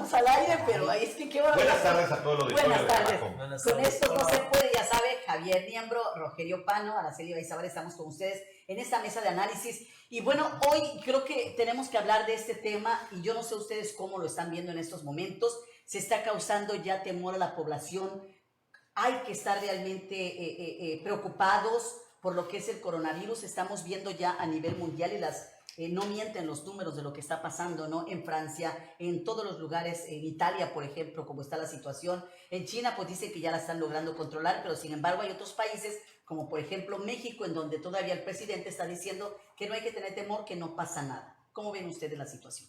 estamos al aire, pero es que qué barbaridad. Buenas tardes a todos los de Buenas tardes. Buenas Con tardes. esto no se puede, ya sabe, Javier Niembro, Rogelio Pano, Araceli Baizabal, estamos con ustedes en esta mesa de análisis. Y bueno, hoy creo que tenemos que hablar de este tema y yo no sé ustedes cómo lo están viendo en estos momentos. Se está causando ya temor a la población. Hay que estar realmente preocupados por lo que es el coronavirus. Estamos viendo ya a nivel mundial y no mienten los números de lo que está pasando, ¿no? En Francia, en todos los lugares, en Italia, por ejemplo, como está la situación. En China, pues dice que ya la están logrando controlar, pero sin embargo hay otros países, como por ejemplo México, en donde todavía el presidente está diciendo que no hay que tener temor, que no pasa nada. ¿Cómo ven ustedes la situación?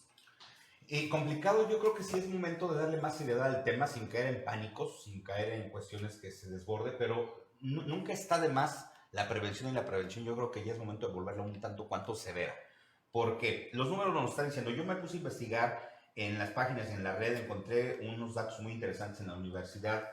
Complicado, yo creo que sí es momento de darle más seriedad al tema sin caer en pánicos, sin caer en cuestiones que se desborde, pero nunca está de más la prevención, y la prevención yo creo que ya es momento de volverla un tanto cuanto severa, porque los números nos están diciendo. Yo me puse a investigar en las páginas, en la red, encontré unos datos muy interesantes en la Universidad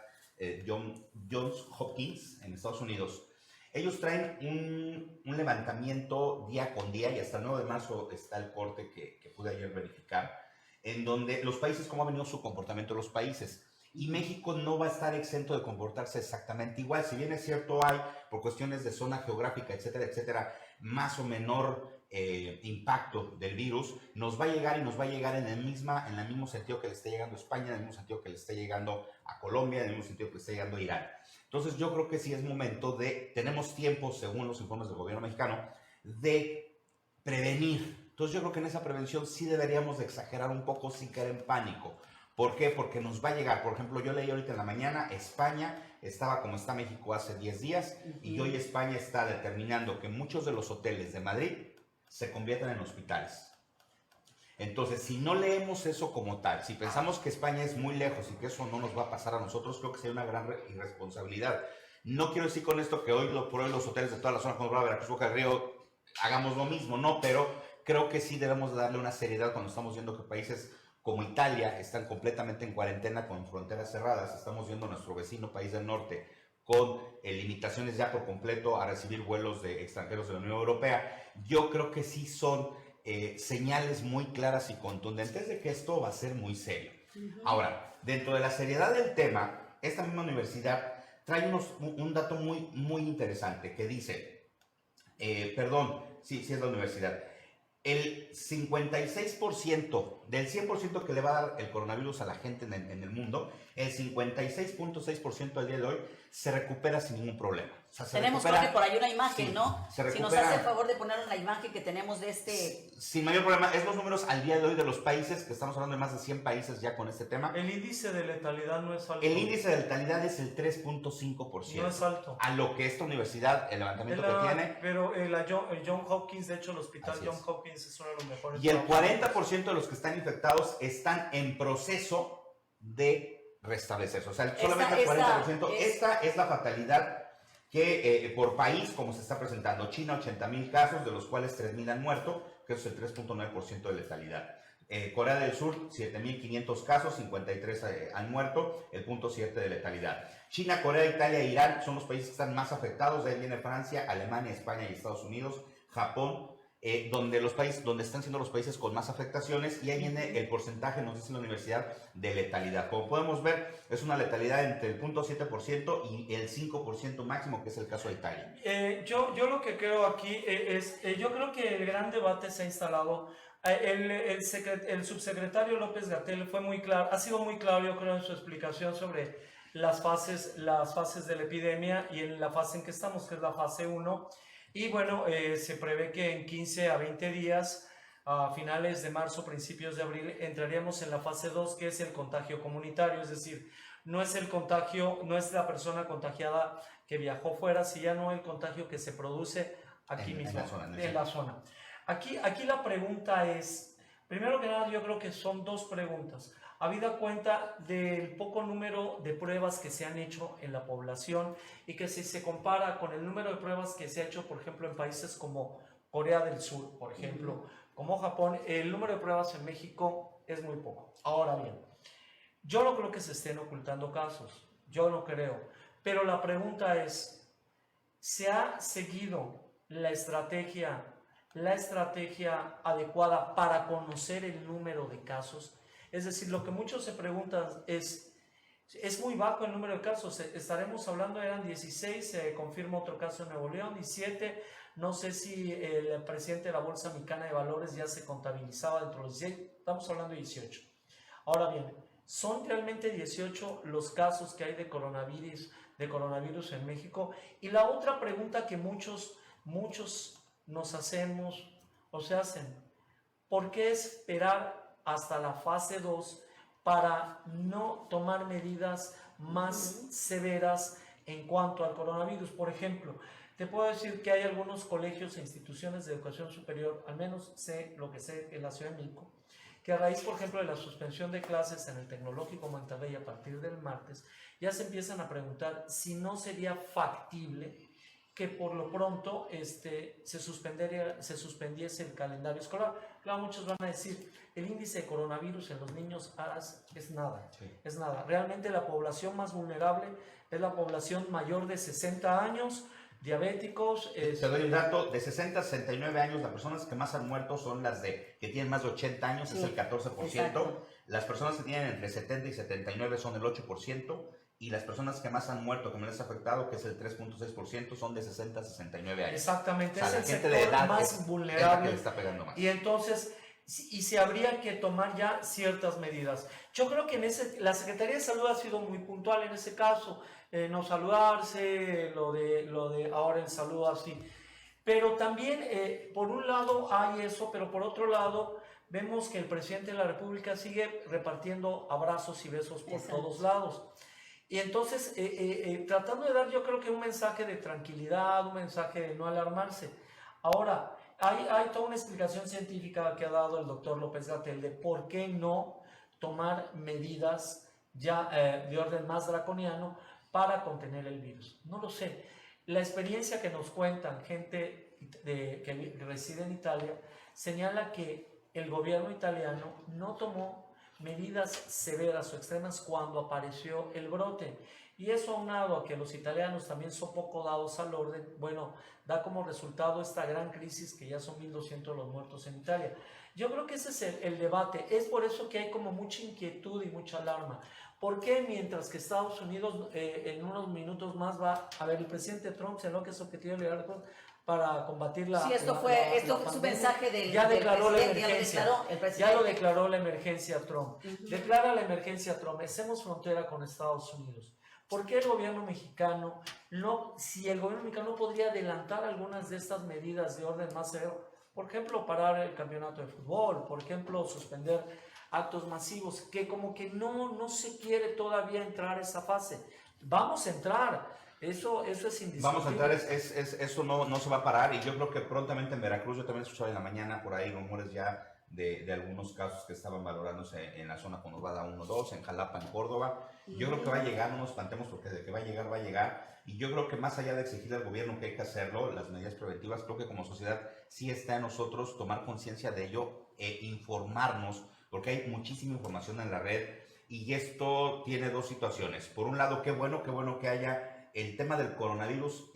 Johns Hopkins en Estados Unidos. Ellos traen un levantamiento día con día, y hasta el 9 de marzo está el corte que pude ayer verificar, en donde los países, cómo ha venido su comportamiento de los países. Y México no va a estar exento de comportarse exactamente igual. Si bien es cierto, hay, por cuestiones de zona geográfica, etcétera, etcétera, más o menor impacto del virus, nos va a llegar, y nos va a llegar en el mismo sentido que le está llegando a España, en el mismo sentido que le está llegando a Colombia, en el mismo sentido que le está llegando a Irán. Entonces yo creo que sí es momento tenemos tiempo, según los informes del gobierno mexicano, de prevenir. Entonces yo creo que en esa prevención sí deberíamos de exagerar un poco sin caer en pánico. ¿Por qué? Porque nos va a llegar. Por ejemplo, yo leí ahorita en la mañana, España estaba como está México hace 10 días, y hoy España está determinando que muchos de los hoteles de Madrid se conviertan en hospitales. Entonces, si no leemos eso como tal, si pensamos que España es muy lejos y que eso no nos va a pasar a nosotros, creo que sería una gran irresponsabilidad. No quiero decir con esto que hoy por hoy los hoteles de toda la zona como Veracruz, Boca del Río, hagamos lo mismo, no, pero creo que sí debemos de darle una seriedad cuando estamos viendo que países como Italia están completamente en cuarentena con fronteras cerradas. Estamos viendo a nuestro vecino país del norte con limitaciones ya por completo a recibir vuelos de extranjeros de la Unión Europea. Yo creo que sí son señales muy claras y contundentes de que esto va a ser muy serio. Ahora, dentro de la seriedad del tema, esta misma universidad trae un dato muy, muy interesante que dice, sí es la universidad, el 56% del 100% que le va a dar el coronavirus a la gente en el mundo, el 56.6% al día de hoy se recupera sin ningún problema. O sea, tenemos creo que por ahí una imagen, sí, ¿no? Si nos hace el favor de poner una imagen que tenemos de este... Sin mayor problema. Es los números al día de hoy de los países, que estamos hablando de más de 100 países ya con este tema. El índice de letalidad no es alto. El índice de letalidad es el 3.5%. No es alto. A lo que esta universidad, el levantamiento que tiene... Pero el John Hopkins, de hecho el hospital John Hopkins es uno de los mejores. Y el 40% de los que están infectados están en proceso de restablecerse. O sea, solamente el 40%. Esta es la fatalidad que por país, como se está presentando. China, 80,000 casos, de los cuales 3,000 han muerto, que es el 3.9% de letalidad. Corea del Sur, 7,500 casos, 53 han muerto, el 0.7% de letalidad. China, Corea, Italia e Irán son los países que están más afectados. De ahí viene Francia, Alemania, España y Estados Unidos, Japón, donde están siendo los países con más afectaciones, y ahí viene el porcentaje, nos dice la universidad, de letalidad. Como podemos ver, es una letalidad entre el 0.7% y el 5% máximo, que es el caso de Italia. Yo lo que creo aquí yo creo que el gran debate se ha instalado. El subsecretario López-Gatell ha sido muy claro, yo creo, en su explicación sobre las fases de la epidemia y en la fase en que estamos, que es la fase 1. Y bueno, se prevé que en 15 a 20 días, a finales de marzo, principios de abril, entraríamos en la fase 2, que es el contagio comunitario. Es decir, no es el contagio, no es la persona contagiada que viajó fuera, sino el contagio que se produce aquí mismo, en la zona. Aquí la pregunta es, primero que nada, yo creo que son dos preguntas. Habida cuenta del poco número de pruebas que se han hecho en la población, y que si se compara con el número de pruebas que se ha hecho, por ejemplo, en países como Corea del Sur, por ejemplo, como Japón, el número de pruebas en México es muy poco. Ahora bien, yo no creo que se estén ocultando casos, yo no creo, pero la pregunta es, ¿se ha seguido la estrategia adecuada para conocer el número de casos? Es decir, lo que muchos se preguntan es muy bajo el número de casos. Estaremos hablando, eran 16, se confirma otro caso en Nuevo León, 17. No sé si el presidente de la Bolsa Mexicana de Valores ya se contabilizaba dentro de los 16, estamos hablando de 18. Ahora bien, son realmente 18 los casos que hay de coronavirus en México. Y la otra pregunta que muchos nos hacemos o se hacen, ¿por qué esperar hasta la fase 2 para no tomar medidas más severas en cuanto al coronavirus? Por ejemplo, te puedo decir que hay algunos colegios e instituciones de educación superior, al menos sé lo que sé en la Ciudad de México, que a raíz, por ejemplo, de la suspensión de clases en el Tecnológico Monterrey a partir del martes, ya se empiezan a preguntar si no sería factible que por lo pronto se suspendiese el calendario escolar. Claro, muchos van a decir, el índice de coronavirus en los niños es nada, es nada. Realmente la población más vulnerable es la población mayor de 60 años, diabéticos. Te doy un dato, de 60 a 69 años, las personas que más han muerto son las que tienen más de 80 años, es el 14%. Exacto. Las personas que tienen entre 70 y 79 son el 8%. Y las personas que más han muerto, que me les ha afectado, que es el 3.6%, son de 60 a 69 años. Exactamente, o sea, es el sector más vulnerable. Que le está pegando más. Y entonces, se habría que tomar ya ciertas medidas. Yo creo que la Secretaría de Salud ha sido muy puntual en ese caso, no saludarse, lo de ahora el saludo así. Pero también, por un lado hay eso, pero por otro lado, vemos que el presidente de la República sigue repartiendo abrazos y besos por todos lados. Y entonces, tratando de dar, yo creo que un mensaje de tranquilidad, un mensaje de no alarmarse. Ahora, hay toda una explicación científica que ha dado el doctor López-Gatell de por qué no tomar medidas ya de orden más draconiano para contener el virus. No lo sé. La experiencia que nos cuentan gente que reside en Italia señala que el gobierno italiano no tomó medidas severas o extremas cuando apareció el brote. Y eso, aunado a que los italianos también son poco dados al orden, bueno, da como resultado esta gran crisis que ya son 1.200 los muertos en Italia. Yo creo que ese es el debate. Es por eso que hay como mucha inquietud y mucha alarma. ¿Por qué mientras que Estados Unidos en unos minutos más va a ver el presidente Trump se lo que es objetivo de para combatir la esto fue su mensaje del ya declaró la presidente, emergencia, ya lo declaró la emergencia Trump. Declara la emergencia Trump, hacemos frontera con Estados Unidos. ¿Por qué el gobierno mexicano si el gobierno mexicano podría adelantar algunas de estas medidas de orden más severo? Por ejemplo, parar el campeonato de fútbol, por ejemplo, suspender actos masivos, que como que no se quiere todavía entrar a esa fase. Vamos a entrar. Eso es indiscutible. Vamos a entrar, eso no se va a parar, y yo creo que prontamente en Veracruz, yo también escuchaba en la mañana por ahí rumores ya de algunos casos que estaban valorándose en la zona conurbada 1-2, en Jalapa, en Córdoba. Yo creo que va a llegar, no nos plantemos porque de que va a llegar, y yo creo que más allá de exigirle al gobierno que hay que hacerlo, las medidas preventivas, creo que como sociedad sí está en nosotros tomar conciencia de ello e informarnos, porque hay muchísima información en la red, y esto tiene dos situaciones. Por un lado, qué bueno que haya. El tema del coronavirus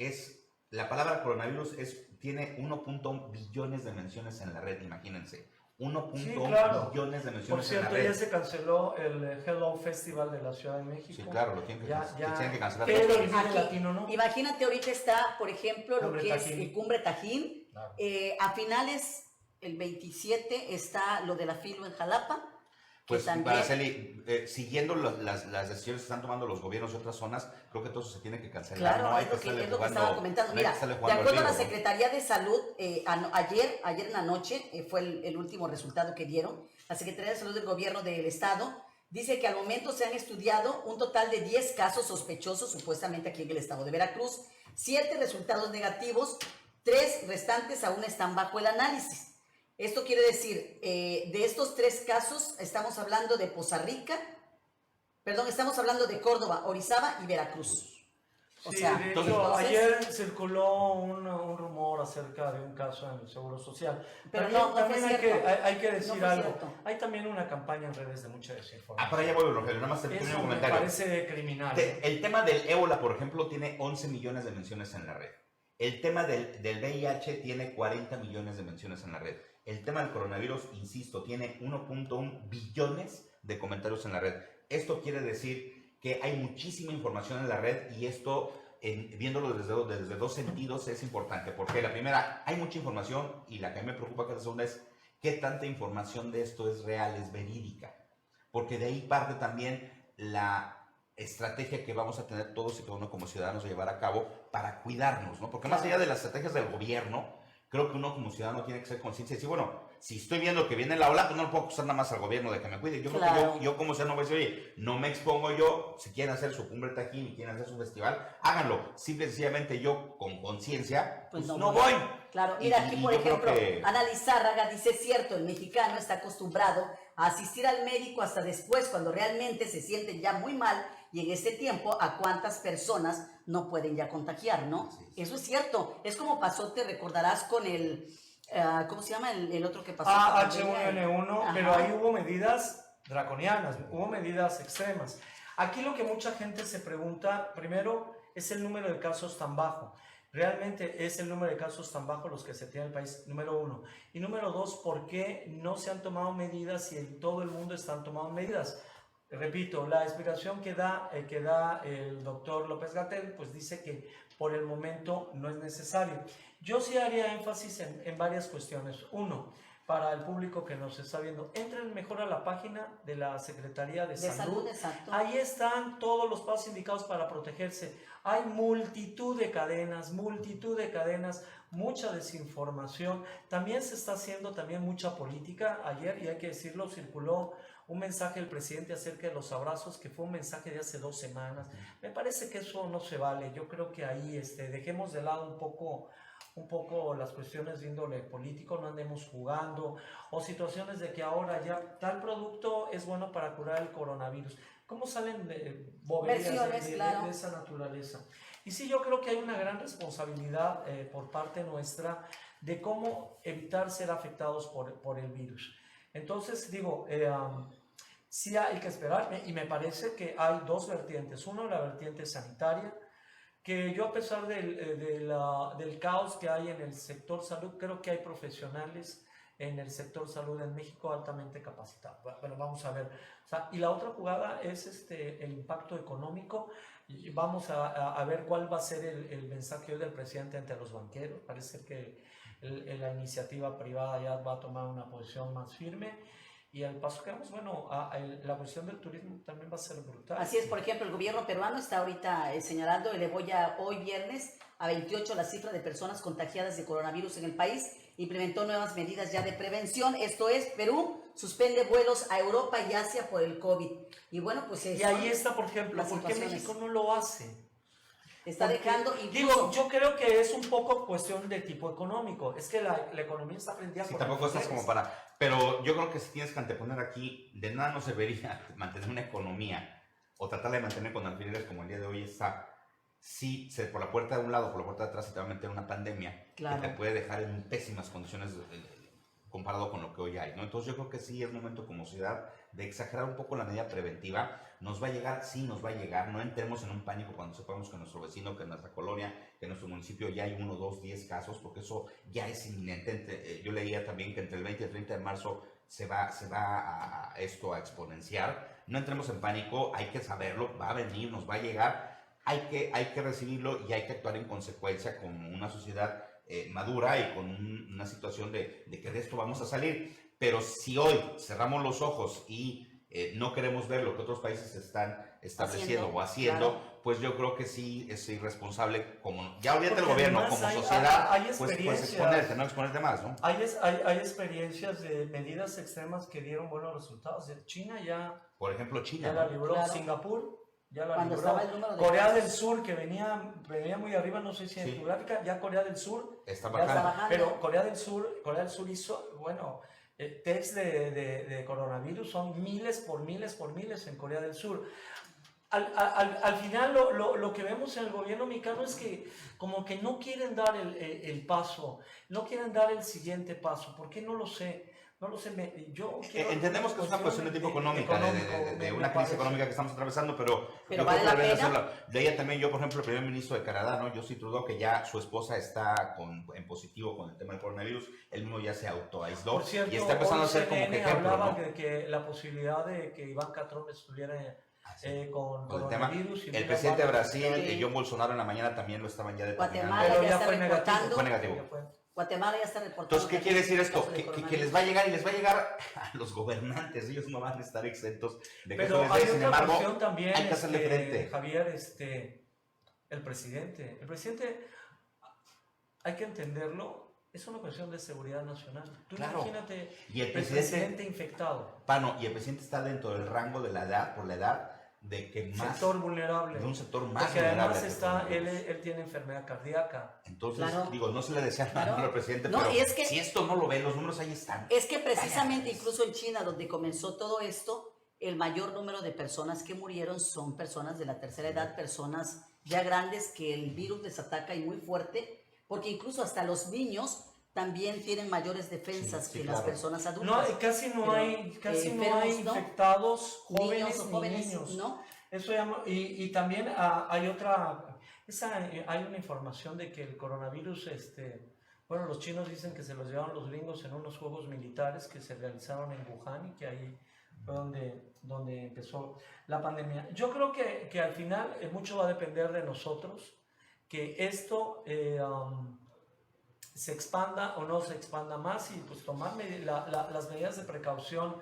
la palabra coronavirus tiene 1.1 billones de menciones en la red, imagínense. 1.1 billones de menciones en la red. Por cierto, ya se canceló el Hello Festival de la Ciudad de México. Sí, claro, lo tienen que cancelar. Pero el Vive Latino no. Imagínate, ahorita está, por ejemplo, lo que es el Cumbre Tajín. Claro. A finales, el 27, está lo de la Filo en Jalapa. Pues, Araceli, siguiendo las decisiones que están tomando los gobiernos de otras zonas, creo que todo eso se tiene que cancelar. Claro, no es lo que estaba comentando. Mira, de acuerdo a la Secretaría de Salud, ayer en la noche fue el último resultado que dieron. La Secretaría de Salud del Gobierno del Estado dice que al momento se han estudiado un total de 10 casos sospechosos, supuestamente aquí en el estado de Veracruz, 7 resultados negativos, 3 restantes aún están bajo el análisis. Esto quiere decir, de estos 3 casos, estamos hablando de estamos hablando de Córdoba, Orizaba y Veracruz. Sí, de hecho, ayer circuló un rumor acerca de un caso en el Seguro Social. Pero también hay que decir algo. Cierto. Hay también una campaña en redes de mucha desinformación. Para allá voy, Rogelio, nada más te pongo un comentario. Me parece criminal. El tema del ébola, por ejemplo, tiene 11 millones de menciones en la red. El tema del VIH tiene 40 millones de menciones en la red. El tema del coronavirus, insisto, tiene 1.1 billones de comentarios en la red. Esto quiere decir que hay muchísima información en la red y esto, viéndolo desde dos sentidos, es importante. Porque la primera, hay mucha información y la que a mí me preocupa, que la segunda es qué tanta información de esto es real, es verídica. Porque de ahí parte también la estrategia que vamos a tener todos y cada uno como ciudadanos a llevar a cabo para cuidarnos, ¿no? Porque más allá de las estrategias del gobierno, creo que uno como ciudadano tiene que ser consciente y decir, bueno, si estoy viendo que viene la ola, pues no lo puedo acusar nada más al gobierno de que me cuide. Yo creo que yo como ciudadano voy a decir, oye, no me expongo yo, si quieren hacer su cumbre Tajín y quieren hacer su festival, háganlo. Simple y sencillamente yo, con conciencia, pues no voy. Claro, mira aquí, por ejemplo, Ana Lizárraga dice, es cierto, el mexicano está acostumbrado a asistir al médico hasta después, cuando realmente se sienten ya muy mal, y en este tiempo, ¿a cuántas personas no pueden ya contagiar, no? Sí. Eso es cierto. Es como pasó, te recordarás, con el, ¿cómo se llama el otro que pasó? H1N1, pero ahí hubo medidas draconianas, hubo medidas extremas. Aquí lo que mucha gente se pregunta, primero, es el número de casos tan bajo. Realmente es el número de casos tan bajo los que se tiene en el país, número uno. Y número dos, ¿por qué no se han tomado medidas si en todo el mundo están tomando medidas? Repito, la explicación que da el doctor López-Gatell, pues dice que por el momento no es necesario. Yo sí haría énfasis en varias cuestiones. Uno, para el público que nos está viendo, entren mejor a la página de la Secretaría de Salud. Exacto. Ahí están todos los pasos indicados para protegerse. Hay multitud de cadenas, mucha desinformación. También se está haciendo mucha política. Ayer, y hay que decirlo, circuló un mensaje del presidente acerca de los abrazos, que fue un mensaje de hace 2 semanas. Me parece que eso no se vale. Yo creo que ahí dejemos de lado un poco las cuestiones de índole político, no andemos jugando, o situaciones de que ahora ya tal producto es bueno para curar el coronavirus. ¿Cómo salen boberías de esa naturaleza? Y sí, yo creo que hay una gran responsabilidad por parte nuestra de cómo evitar ser afectados por el virus. Entonces, digo, sí hay que esperar, y me parece que hay 2 vertientes. Uno, la vertiente sanitaria, que yo, a pesar del caos que hay en el sector salud, creo que hay profesionales en el sector salud en México altamente capacitados. Bueno, vamos a ver. O sea, y la otra jugada es el impacto económico. Y vamos a ver cuál va a ser el mensaje hoy del presidente ante los banqueros. Parece que la iniciativa privada ya va a tomar una posición más firme. Y al paso que vamos, bueno, la cuestión del turismo también va a ser brutal. Así es, por ejemplo, el gobierno peruano está ahorita señalando, hoy viernes a 28 la cifra de personas contagiadas de coronavirus en el país, implementó nuevas medidas ya de prevención. Esto es, Perú suspende vuelos a Europa y Asia por el COVID. Y bueno, pues y ahí está, por ejemplo, ¿por qué México no lo hace? Está dejando incluso... Digo, yo creo que es un poco cuestión de tipo económico. Es que la economía está prendida. Sí, tampoco estás como para... Pero yo creo que si tienes que anteponer aquí, de nada nos serviría mantener una economía o tratar de mantener con alfileres como el día de hoy está. Sí, por la puerta de un lado, por la puerta de atrás se te va a meter una pandemia, claro, que te puede dejar en pésimas condiciones comparado con lo que hoy hay, ¿no? Entonces yo creo que sí es momento como ciudad de exagerar un poco la medida preventiva. Nos va a llegar, sí nos va a llegar, no entremos en un pánico cuando sepamos que nuestro vecino, que en nuestra colonia, que en nuestro municipio ya hay 1, 2, 10 casos, porque eso ya es inminente. Yo leía también que entre el 20 y el 30 de marzo se va a esto a exponenciar. No entremos en pánico, hay que saberlo, va a venir, nos va a llegar, hay que recibirlo y hay que actuar en consecuencia como una sociedad madura y con una situación de que de esto vamos a salir. Pero si hoy cerramos los ojos y no queremos ver lo que otros países están estableciendo haciendo, claro, pues yo creo que sí es irresponsable, como ya olvídate el gobierno, como sociedad, pues exponerte más, ¿no? Hay experiencias de medidas extremas que dieron buenos resultados. China ya... Por ejemplo, China. Ya la libró, claro. Singapur ya la cuando libró. Estaba el número de Corea casos del Sur, que venía muy arriba, no sé si en tu gráfica, ya Corea del Sur está bajando. Pero Corea del Sur hizo, bueno, tests de coronavirus son miles por miles en Corea del Sur. Al final lo que vemos en el gobierno mexicano es que como que no quieren dar el paso, no quieren dar el siguiente paso. ¿Por qué? No lo sé. No lo sé, yo quiero Entendemos que es una cuestión de tipo económica, de una crisis económica que estamos atravesando, pero yo vale creo que la debería pena. hacerlo. Leía también yo, por ejemplo, el primer ministro de Canadá, ¿no? Justin Trudeau, que ya su esposa está en positivo con el tema del coronavirus, él mismo ya se autoaisló Por cierto, y está empezando a ser como que CNN ejemplo, hablaba ¿no? de que la posibilidad de que Ivanka Trump estuviera con Con el tema. coronavirus. El presidente de Brasil, John Bolsonaro, en la mañana también lo estaban ya determinando. Guatemala Pero ya ya está fue negativo. reportando. Fue negativo. Ya fue. Guatemala ya está reportando. Entonces, ¿qué quiere decir esto? casos de Que coronavirus. les va a llegar y les va a llegar a los gobernantes. Ellos no van a estar exentos de que Pero eso les hay dé. Sin otra embargo, cuestión también, hay que hacerle frente. Javier, el presidente, hay que entenderlo, es una cuestión de seguridad nacional. Tú Claro. imagínate Y el presidente infectado, Pano, y el presidente está dentro del rango de la edad, por la edad, de que más, sector vulnerable. de un sector más Porque vulnerable. además él tiene enfermedad cardíaca. Entonces, Claro. digo, no se le desea nada Claro. al presidente, No, pero y es que- si esto no lo ven, los números ahí están. Es que precisamente incluso en China, donde comenzó todo esto, el mayor número de personas que murieron son personas de la tercera edad, personas ya grandes que el virus les ataca y muy fuerte, porque incluso hasta los niños también tienen mayores defensas Sí, que claro. las personas No, adultas. casi no Pero, hay enfermos, ¿no? infectados jóvenes Niños o ni jóvenes, niños. ¿no? Eso y también hay una información de que el coronavirus, bueno, los chinos dicen que se los llevaron los gringos en unos juegos militares que se realizaron en Wuhan y que ahí fue donde empezó la pandemia. Yo creo que al final mucho va a depender de nosotros, que esto se expanda o no se expanda más y pues tomar las medidas de precaución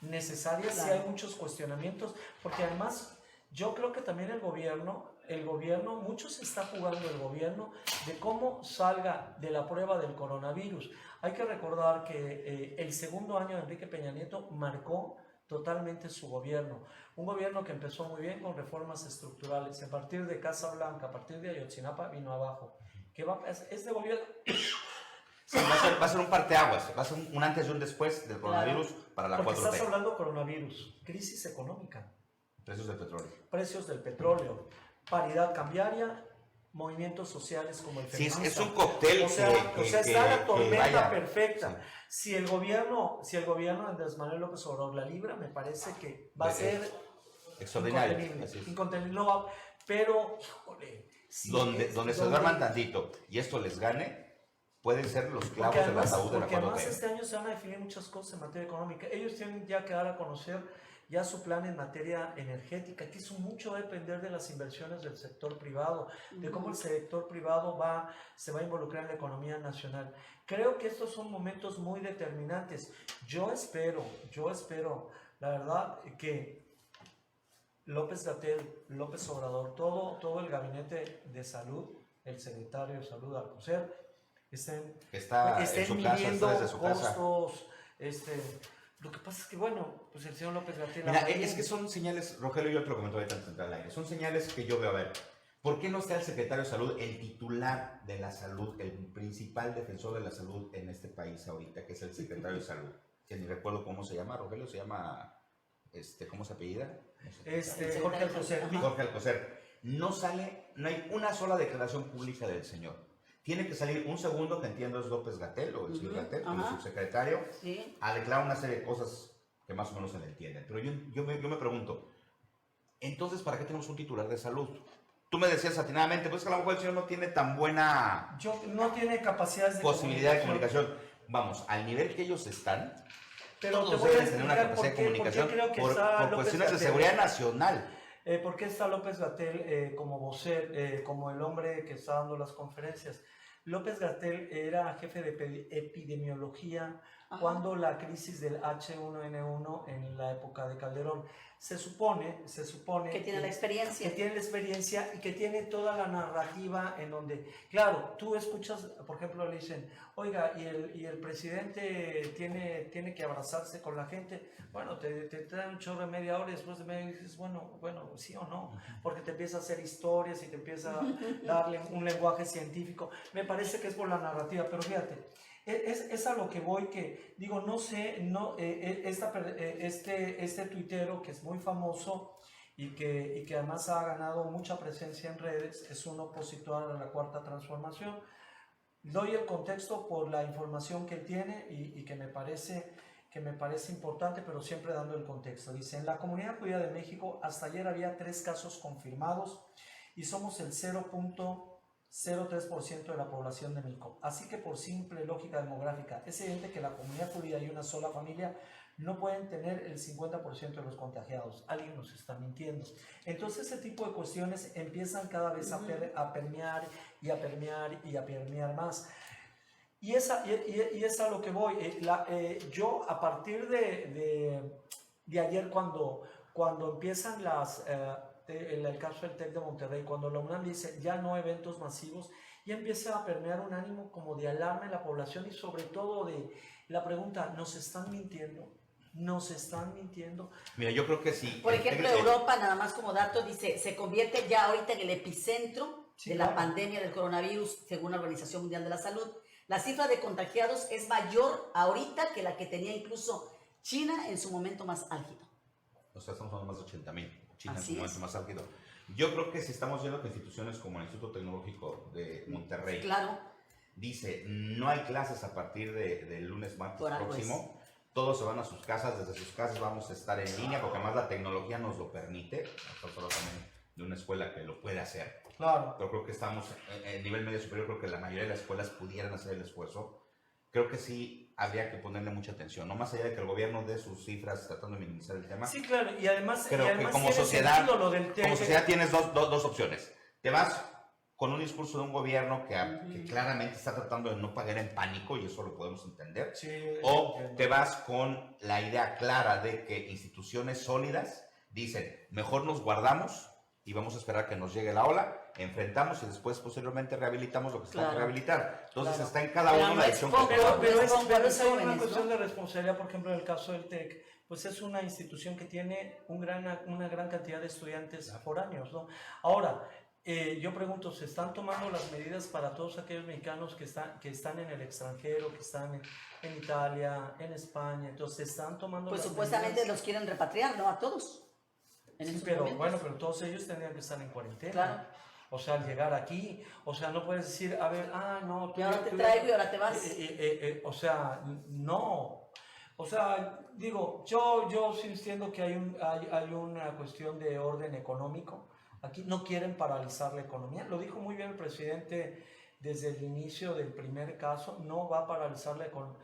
necesarias. Claro. Si hay muchos cuestionamientos, porque además yo creo que también el gobierno, mucho se está jugando el gobierno de cómo salga de la prueba del coronavirus. Hay que recordar que el segundo año de Enrique Peña Nieto marcó totalmente su gobierno. Un gobierno que empezó muy bien con reformas estructurales. A partir de Casa Blanca, a partir de Ayotzinapa, vino abajo. Este gobierno... Sí, va a ser un parteaguas, va a ser un antes y un después del coronavirus para la Porque 4T. estás hablando coronavirus, crisis económica, Precios del petróleo. precios del petróleo, paridad cambiaria, movimientos sociales como el Sí, feminismo. es un cóctel O sea, está que la tormenta vaya. perfecta. Sí. Si el gobierno de Andrés Manuel López Obrador la libra, me parece que va a ser Extraordinario. incontenible. Así es. Incontenible. No va- pero, híjole, si Donde se duerman tantito y esto les gane, pueden ser los clavos Porque del además, ataúd de la porque además 4T. este año se van a definir muchas cosas en materia económica. Ellos tienen ya que dar a conocer ya su plan en materia energética, que eso mucho va a depender de las inversiones del sector privado, de cómo el sector privado se va a involucrar en la economía nacional. Creo que estos son momentos muy determinantes. Yo espero, la verdad, que López-Gatell, López Obrador, todo el gabinete de salud, el secretario de salud, Alcocer, estén Está en su casa, midiendo está desde su casa. costos. Lo que pasa es que, bueno, pues el señor López-Gatell... Mira, habla es bien. que son señales, Rogelio, yo te lo comento ahorita antes de entrar al aire, son señales que yo veo, a ver, ¿por qué no está el secretario de salud, el titular de la salud, el principal defensor de la salud en este país ahorita, que es el secretario de salud? Que ni recuerdo cómo se llama, Rogelio, se llama, ¿cómo se apellida? No sé. Jorge Alcocer. Jorge Alcocer. No sale, no hay una sola declaración pública del señor. Tiene que salir un segundo, que entiendo es López-Gatell o el señor Gatell, el ajá. subsecretario, Sí. a declarar una serie de cosas que más o menos se le entienden. Pero yo me pregunto, entonces, ¿para qué tenemos un titular de salud? Tú me decías atinadamente, pues que a lo mejor el señor no tiene tan buena No tiene capacidades de posibilidad de comunicación. Vamos, al nivel que ellos están, Pero te todos voy a deben tener una explicar capacidad de comunicación creo que por está cuestiones de López-Gatell. seguridad nacional. ¿Por qué está López-Gatell como vocero, como el hombre que está dando las conferencias? López-Gatell era jefe de epidemiología Ajá. cuando la crisis del H1N1 en la época de Calderón. Se supone Que tiene la experiencia. que tiene la experiencia y que tiene toda la narrativa en donde, claro, tú escuchas, por ejemplo, le dicen, oiga, y el presidente tiene que abrazarse con la gente. Bueno, te traen un chorro de media hora y después de media hora dices, bueno, sí o no, porque te empieza a hacer historias y te empieza a darle un lenguaje científico. Me parece que es por la narrativa, pero fíjate, es a lo que voy, que digo, no sé, este tuitero que es muy famoso y que además ha ganado mucha presencia en redes, es un opositor a la Cuarta Transformación. Doy el contexto por la información que él tiene y que me parece que me parece importante, pero siempre dando el contexto. Dice, en la comunidad judía de México hasta ayer había 3 casos confirmados y somos el 0.03% de la población de México. Así que por simple lógica demográfica, es evidente que la comunidad judía y una sola familia no pueden tener el 50% de los contagiados. Alguien nos está mintiendo. Entonces ese tipo de cuestiones empiezan cada vez a permear y a permear y a permear más. Y es a lo que voy. Yo a partir de ayer cuando empiezan el caso del TEC de Monterrey, cuando la UNAM dice ya no eventos masivos, ya empieza a permear un ánimo como de alarma en la población y sobre todo de la pregunta, ¿nos están mintiendo? ¿Nos están mintiendo? Mira, yo creo que sí. Por ejemplo, Europa, nada más como dato, dice, se convierte ya ahorita en el epicentro de la pandemia del coronavirus, según la Organización Mundial de la Salud. La cifra de contagiados es mayor ahorita que la que tenía incluso China en su momento más álgido. O sea, estamos hablando más de 80,000. China Así en su momento más álgido. Yo creo que si estamos viendo que instituciones como el Instituto Tecnológico de Monterrey dice, no hay clases a partir del lunes, martes próximo, todos se van a sus casas, desde sus casas vamos a estar en línea, porque además la tecnología nos lo permite. Estamos hablando también de una escuela que lo puede hacer. Claro. Pero creo que estamos en nivel medio superior, creo que la mayoría de las escuelas pudieran hacer el esfuerzo. Creo que sí habría que ponerle mucha atención, no más allá de que el gobierno dé sus cifras tratando de minimizar el tema. Sí, claro, y además, creo que como sociedad, tienes dos opciones. Te vas con un discurso de un gobierno que claramente está tratando de no pagar en pánico, y eso lo podemos entender, o te vas con la idea clara de que instituciones sólidas dicen, mejor nos guardamos y vamos a esperar que nos llegue la ola, enfrentamos y después posteriormente rehabilitamos lo que se tenga que rehabilitar. Entonces está en cada uno la decisión que toma. Pero es una cuestión de responsabilidad. Por ejemplo, en el caso del TEC, pues es una institución que tiene una gran cantidad de estudiantes foráneos, ¿no? Ahora, yo pregunto, ¿se están tomando las medidas para todos aquellos mexicanos que están en el extranjero, que están en Italia, en España? Entonces, ¿se están tomando pues las supuestamente medidas? los quieren repatriar, ¿no? A todos. Sí, pero bueno, pero todos ellos tendrían que estar en cuarentena. Claro. O sea, al llegar aquí, o sea, no puedes decir, a ver, no, y ahora te traigo y ahora te vas. O sea, no. O sea, digo, yo sí entiendo que hay una cuestión de orden económico. Aquí no quieren paralizar la economía. Lo dijo muy bien el presidente desde el inicio del primer caso, no va a paralizar la economía,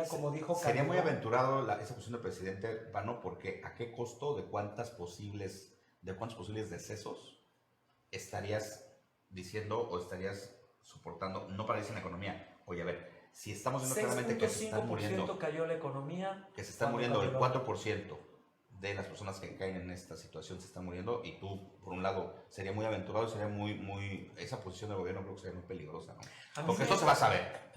como dijo Calderón. Sería muy aventurado esa cuestión del presidente, Vano, porque ¿a qué costo de cuántos posibles decesos estarías diciendo o estarías soportando? No paralicen la economía. Oye, a ver, si estamos viendo claramente que se están muriendo, cayó la economía, que se está muriendo el 4% de las personas que caen en esta situación se están muriendo, y tú, por un lado, sería muy aventurado y sería esa posición del gobierno creo que sería muy peligrosa, ¿no? Porque esto se va a saber.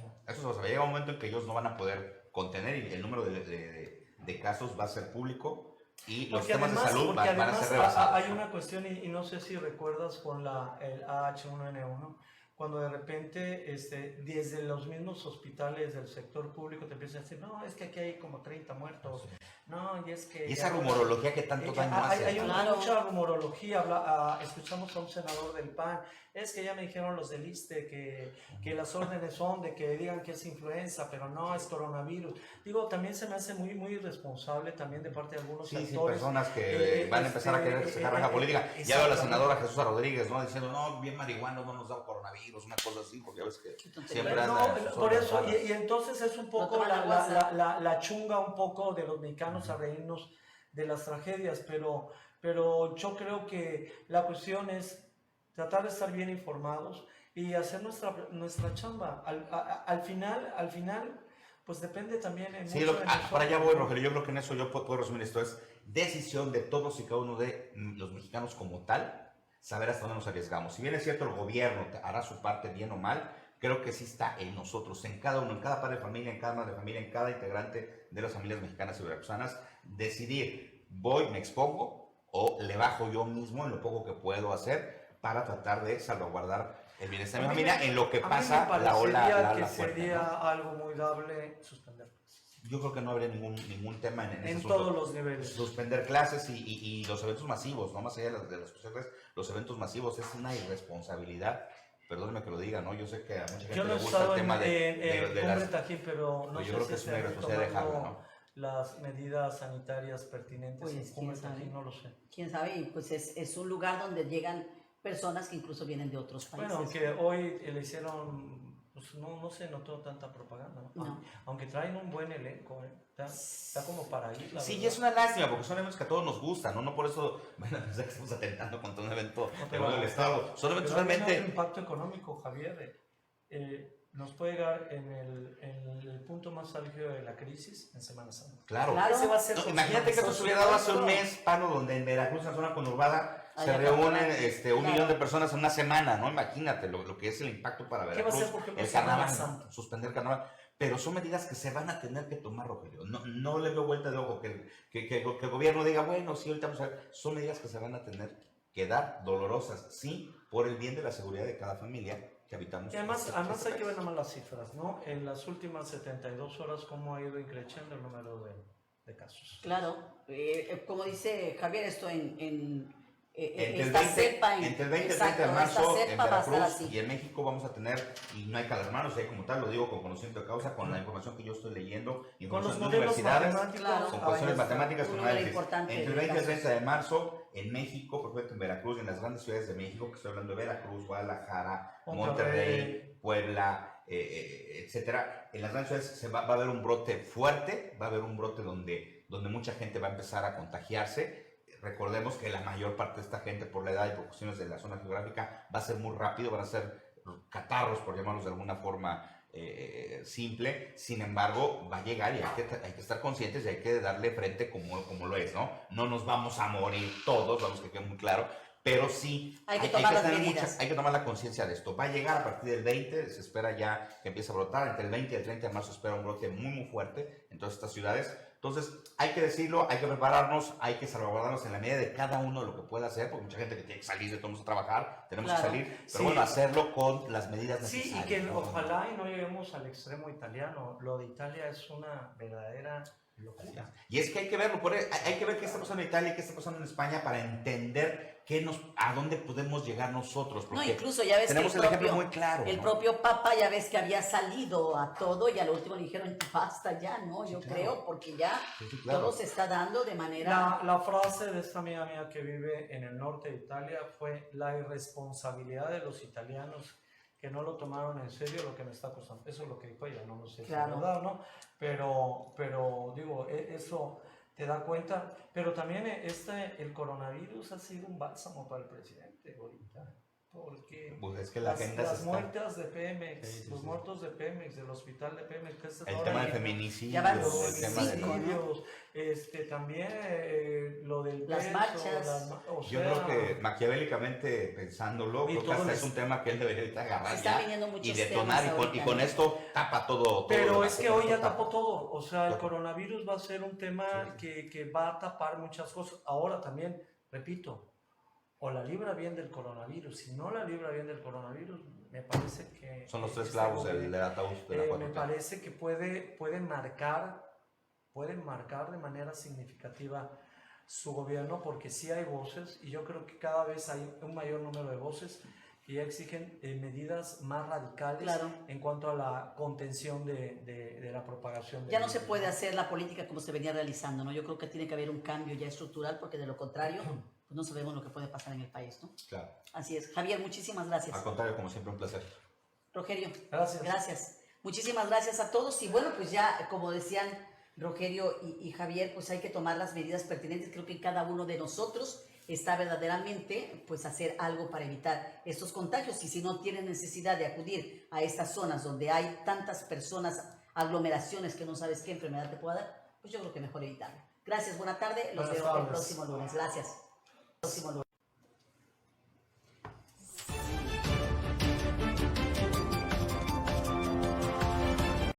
Llega un momento en que ellos no van a poder contener y el número de casos va a ser público y los temas de salud van a ser rebasados. Hay una cuestión, y no sé si recuerdas con el H1N1, cuando de repente desde los mismos hospitales del sector público te empiezan a decir, no, es que aquí hay como 30 muertos, no, y es que... Y esa rumorología que tanto daño hace. Hay mucha rumorología, escuchamos a un senador del PAN, es que ya me dijeron los del ISSSTE que las órdenes son de que digan que es influenza, pero no, es coronavirus. Digo, también se me hace muy, muy irresponsable también de parte de algunos sectores. Sí, personas que van a empezar a querer sacar raja política. Ya veo a la senadora Jesús Rodríguez, ¿no? Diciendo, no, bien marihuana, no nos da coronavirus, una cosa así, porque ya ves que siempre anda... Por eso, y entonces es un poco la chunga un poco de los mexicanos a reírnos de las tragedias, pero yo creo que la cuestión es tratar de estar bien informados y hacer nuestra chamba. Al final, pues depende también en sí, para allá voy, Rogelio. Yo creo que en eso yo puedo resumir esto. Es decisión de todos y cada uno de los mexicanos como tal, saber hasta dónde nos arriesgamos. Si bien es cierto, el gobierno hará su parte bien o mal, creo que sí está en nosotros, en cada uno, en cada padre de familia, en cada madre de familia, en cada integrante de las familias mexicanas y veracruzanas, decidir, me expongo o le bajo yo mismo en lo poco que puedo hacer para tratar de salvaguardar el bienestar de mi familia en lo que pasa la ola que fuerte, sería ¿no? algo muy dable suspender clases. Yo creo que no habría ningún tema en ese asunto. Todos los niveles. Suspender clases y los eventos masivos, no más allá de las cuestiones, los eventos masivos es una irresponsabilidad. Perdóneme que lo diga, ¿no? Yo sé que a mucha gente le gusta el tema de Tajín, pero no yo creo que es una irresponsabilidad dejarla, ¿no? las medidas sanitarias pertinentes Pues, en quién Cuba, sabe. aquí no lo sé. Quién sabe, y pues es un lugar donde llegan personas que incluso vienen de otros países. Bueno, aunque hoy le hicieron, pues no se notó tanta propaganda, ¿no? No. Aunque traen un buen elenco, está como para ir, la Sí, y verdad. es una lástima porque son eventos que a todos nos gustan, ¿no? No por eso van a pensar que estamos atentando contra un evento No te de va a del gustar. Estado. Son eventos Pero también realmente... otro impacto económico, Javier. Nos puede llegar en el punto más álgido de la crisis en Semana Santa. Claro. Claro. Ese va a ser No, con imagínate que esto Semana se hubiera dado hace un supuesto. mes, Pano, donde en Veracruz, en la zona conurbada, Ahí se acá, reúnen un claro. millón de personas en una semana, ¿no? Imagínate lo que es el impacto para ¿Qué va a Veracruz, hacer, por ejemplo, el Semana carnaval, Santa? ¿no? Suspender carnaval. Pero son medidas que se van a tener que tomar, Rogelio. No le veo vuelta de ojo que el gobierno diga, bueno, sí, ahorita vamos a ver. Son medidas que se van a tener que dar, dolorosas, sí, por el bien de la seguridad de cada familia que habitamos. Y además este hay que país. ver nada más las cifras, ¿no? En las últimas 72 horas, cómo ha ido increciendo el número de casos. Claro, como dice Javier, esto Entre el, esta 20, cepa, entre el 20 y el exacto, 30 de marzo esta en cepa va a estar Veracruz así. y en México vamos a tener, y no hay que alarmarnos, como tal, lo digo con conocimiento de causa, con la información que yo estoy leyendo, Con los información de modelos universidades, matemáticos, Claro. con ahí cuestiones está. matemáticas, Un con número análisis. importante Entre el de 20 y el casos. 30 de marzo en México, por ejemplo en Veracruz y en las grandes ciudades de México, que estoy hablando de Veracruz, Guadalajara, Monterrey, Puebla, etcétera, en las grandes ciudades va a haber un brote fuerte, va a haber un brote donde mucha gente va a empezar a contagiarse. Recordemos que la mayor parte de esta gente, por la edad y por cuestiones de la zona geográfica, va a ser muy rápido, van a ser catarros, por llamarlos de alguna forma simple. Sin embargo, va a llegar y hay que estar conscientes y hay que darle frente como lo es, ¿no? No nos vamos a morir todos, vamos, que quede muy claro, pero sí Hay que tomar las tener medidas. hay que tomar la conciencia de esto. Va a llegar a partir del 20, se espera ya que empiece a brotar. Entre el 20 y el 30 de marzo se espera un brote muy fuerte en todas estas ciudades. Entonces, hay que decirlo, hay que prepararnos, hay que salvaguardarnos en la medida de cada uno lo que pueda hacer, porque mucha gente que tiene que salir de todos a trabajar, tenemos Claro. que salir, pero Sí. bueno, hacerlo con las medidas Sí, necesarias. y que ¿no? ojalá y no lleguemos al extremo italiano. Lo de Italia es una verdadera locura. Y es que hay que verlo, hay que ver qué está pasando en Italia y qué está pasando en España para entender a dónde podemos llegar nosotros. No, Porque incluso ya ves que tenemos el ejemplo muy claro. el ¿no? propio Papa ya ves que había salido a todo y al último le dijeron basta ya, ¿no? Sí, Yo claro. creo, porque ya Sí, claro. todo se está dando de manera... La frase de esta amiga mía que vive en el norte de Italia fue: la irresponsabilidad de los italianos que no lo tomaron en serio lo que me está costando. Eso es lo que dijo ella, no lo sé si es Claro. verdad o no, pero digo, eso te da cuenta. Pero también el coronavirus ha sido un bálsamo para el presidente ahorita, porque Pues es que la gente se las está... muertes de Pemex, Sí, sí, los sí. muertos de Pemex, del hospital de Pemex, que es El ahora tema del ya- feminicidio, Ya van el tema de... cinco, ¿no? también lo del Las peso, marchas. o Yo sea, creo que maquiavélicamente pensándolo, Y creo que todo hasta les- es un tema que él debería de agarrar Se están ya viniendo muchos y detonar temas y con ahorita, ¿no? esto tapa todo. Pero todo es que hoy ya tapa. tapó todo, o sea, el Todo. coronavirus va a ser un tema que va a tapar muchas cosas. Ahora también, repito, o la libra bien del coronavirus, si no la libra bien del coronavirus, me parece que... Son los tres este clavos gobierno- del ataúd de la me 4T. parece que pueden marcar de manera significativa su gobierno, porque sí hay voces, y yo creo que cada vez hay un mayor número de voces que ya exigen medidas más radicales Claro. en cuanto a la contención de la propagación. Ya no se puede hacer la política como se venía realizando, ¿no? Yo creo que tiene que haber un cambio ya estructural porque de lo contrario, pues no sabemos lo que puede pasar en el país, ¿no? Claro. Así es. Javier, muchísimas gracias. Al contrario, como siempre, un placer. Rogelio, Gracias. gracias. Muchísimas gracias a todos. Y bueno, pues ya, como decían Rogelio y Javier, pues hay que tomar las medidas pertinentes. Creo que cada uno de nosotros está verdaderamente, pues, hacer algo para evitar estos contagios. Y si no tienen necesidad de acudir a estas zonas donde hay tantas personas, aglomeraciones que no sabes qué enfermedad te pueda dar, pues yo creo que mejor evitarlo. Gracias, buena tarde. Los Buenas veo el tardes. próximo lunes. Gracias. Próximo lunes.